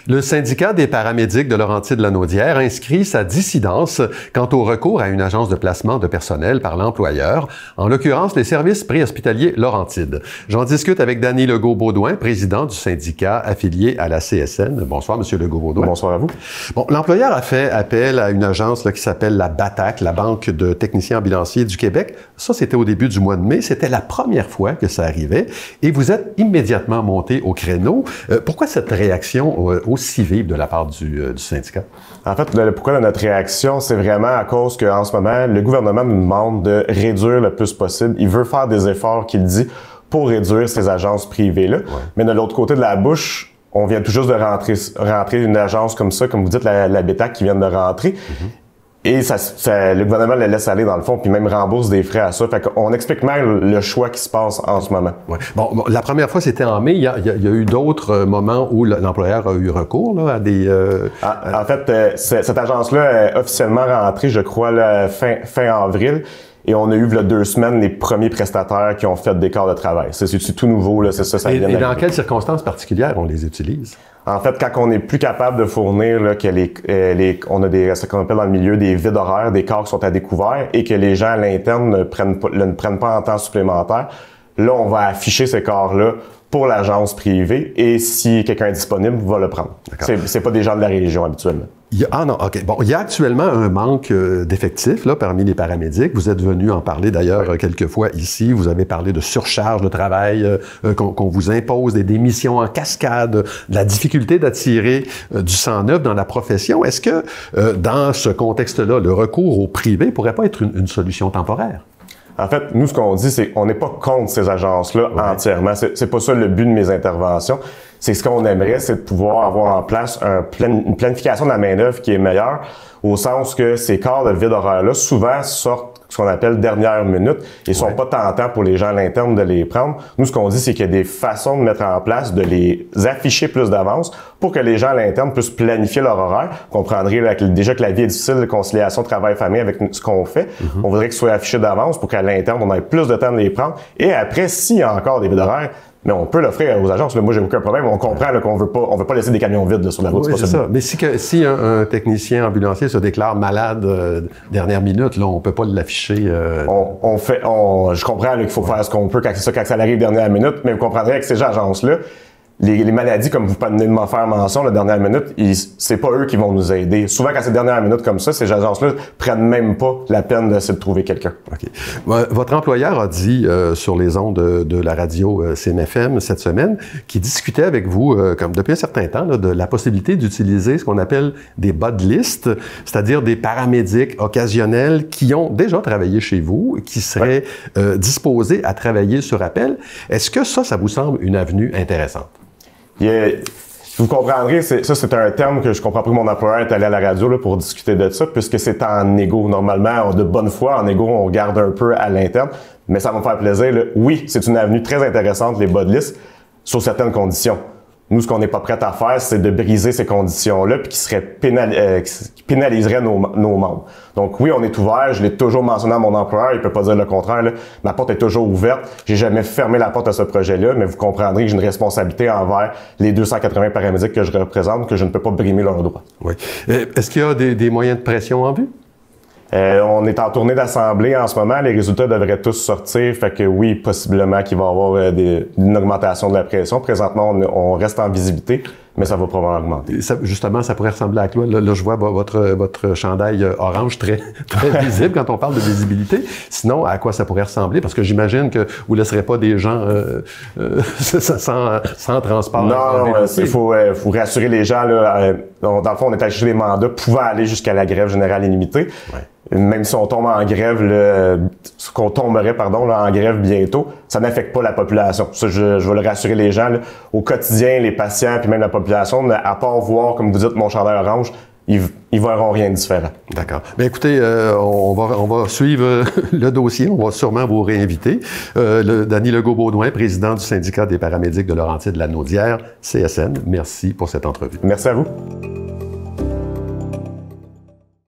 Le syndicat des paramédics de Laurentides-Lanaudière inscrit sa dissidence quant au recours à une agence de placement de personnel par l'employeur, en l'occurrence les services préhospitaliers Laurentides. J'en discute avec Danny Legault-Baudouin, président du syndicat affilié à la CSN. Bonsoir, Monsieur Legault-Baudouin. Bonsoir à vous. Bon, l'employeur a fait appel à une agence qui s'appelle la BATAC, la Banque de techniciens ambulanciers du Québec. Ça, c'était au début du mois de mai. C'était la première fois que ça arrivait. Et vous êtes immédiatement monté au créneau. Pourquoi cette réaction aussi vive de la part du syndicat? En fait, pourquoi notre réaction, c'est vraiment à cause qu'en ce moment, le gouvernement nous demande de réduire le plus possible. Il veut faire des efforts, qu'il dit, pour réduire ces agences privées-là. Ouais. Mais de l'autre côté de la bouche, on vient tout juste de rentrer une agence comme ça, comme vous dites, la BATAC qui vient de rentrer. Mm-hmm. Et le gouvernement le laisse aller dans le fond, puis même rembourse des frais à ça. Fait qu'on explique même le choix qui se passe en ce moment. Ouais. Bon, la première fois, c'était en mai. Il y a eu d'autres moments où l'employeur a eu recours là, à des... En fait, cette agence-là est officiellement rentrée, je crois, fin avril. Et on a eu, il y a 2 semaines, les premiers prestataires qui ont fait des quarts de travail. C'est tout nouveau, là, c'est ça, ça vient. Et dans quelles circonstances particulières on les utilise? En fait, quand on n'est plus capable de fournir, là, que on a ce qu'on appelle dans le milieu des vides horaires, des corps qui sont à découvert, et que les gens à l'interne ne prennent pas en temps supplémentaire, là, on va afficher ces corps-là pour l'agence privée, et si quelqu'un est disponible, va le prendre. C'est pas des gens de la région habituellement. Non, OK. Bon, il y a actuellement un manque d'effectifs là, parmi les paramédics. Vous êtes venu en parler d'ailleurs quelques fois ici. Vous avez parlé de surcharge de travail qu'on vous impose, des démissions en cascade, de la difficulté d'attirer du sang neuf dans la profession. Est-ce que dans ce contexte-là, le recours au privé pourrait pas être une solution temporaire? En fait, nous, ce qu'on dit, c'est qu'on n'est pas contre ces agences-là entièrement. C'est pas ça le but de mes interventions. C'est ce qu'on aimerait, c'est de pouvoir avoir en place une planification de la main-d'œuvre qui est meilleure, au sens que ces corps de vide horaire-là, souvent, sortent ce qu'on appelle dernière minute et sont pas tentants pour les gens à l'interne de les prendre. Nous, ce qu'on dit, c'est qu'il y a des façons de mettre en place, de les afficher plus d'avance pour que les gens à l'interne puissent planifier leur horaire. Vous comprendrez là, déjà que la vie est difficile, la conciliation travail-famille avec ce qu'on fait. On voudrait qu'ils soient affichés d'avance pour qu'à l'interne, on ait plus de temps de les prendre. Et après, s'il y a encore des vides horaires, mais on peut l'offrir aux agences. Là, moi, j'ai aucun problème. On comprend qu'on veut pas laisser des camions vides là, sur la route. Oui, c'est ça. Mais si un technicien ambulancier se déclare malade dernière minute, là, on peut pas l'afficher. Je comprends qu'il faut faire ce qu'on peut quand ça arrive dernière minute, mais vous comprendrez avec ces agences-là, les maladies, comme vous venez de m'en faire mention, la dernière minute, c'est pas eux qui vont nous aider. Souvent, quand c'est dernière minute comme ça, ces agences-là prennent même pas la peine d'essayer de trouver quelqu'un. OK. Votre employeur a dit sur les ondes de la radio CNFM cette semaine qu'il discutait avec vous, comme depuis un certain temps, là, de la possibilité d'utiliser ce qu'on appelle des bas de liste, c'est-à-dire des paramédics occasionnels qui ont déjà travaillé chez vous, qui seraient disposés à travailler sur appel. Est-ce que ça vous semble une avenue intéressante? Vous comprendrez, c'est un terme que je comprends pas que mon employeur est allé à la radio là, pour discuter de ça, puisque c'est en égo. Normalement, de bonne foi, en égo, on garde un peu à l'interne, mais ça va me faire plaisir. Là. Oui, c'est une avenue très intéressante, les bas de liste, sur certaines conditions. Nous, ce qu'on n'est pas prêt à faire, c'est de briser ces conditions-là puis qui pénaliserait nos membres. Donc oui, on est ouvert. Je l'ai toujours mentionné à mon employeur. Il peut pas dire le contraire. Là. Ma porte est toujours ouverte. J'ai jamais fermé la porte à ce projet-là, mais vous comprendrez que j'ai une responsabilité envers les 280 paramédics que je représente, que je ne peux pas brimer leurs droits. Oui. Est-ce qu'il y a des moyens de pression en vue? On est en tournée d'assemblée en ce moment. Les résultats devraient tous sortir. Fait que oui, possiblement qu'il va y avoir une augmentation de la pression. Présentement, on reste en visibilité, mais ça va probablement augmenter. Justement, ça pourrait ressembler à quoi? Là, je vois votre chandail orange très visible quand on parle de visibilité. Sinon, à quoi ça pourrait ressembler? Parce que j'imagine que vous ne laisserez pas des gens sans transport. Non, il faut rassurer les gens. Là, dans le fond, on est allé chercher des mandats pouvant aller jusqu'à la grève générale illimitée. Ouais. Même si on tombe en grève, qu'on tomberait en grève bientôt, ça n'affecte pas la population. Ça, je veux le rassurer les gens. Là. Au quotidien, les patients puis même la population, à part voir, comme vous dites, mon chandail orange, ils verront rien de différent. D'accord. Bien, écoutez, on va suivre le dossier. On va sûrement vous réinviter. Danny Legault-Baudouin, président du syndicat des paramédics de Laurentides-Lanaudière, CSN. Merci pour cette entrevue. Merci à vous.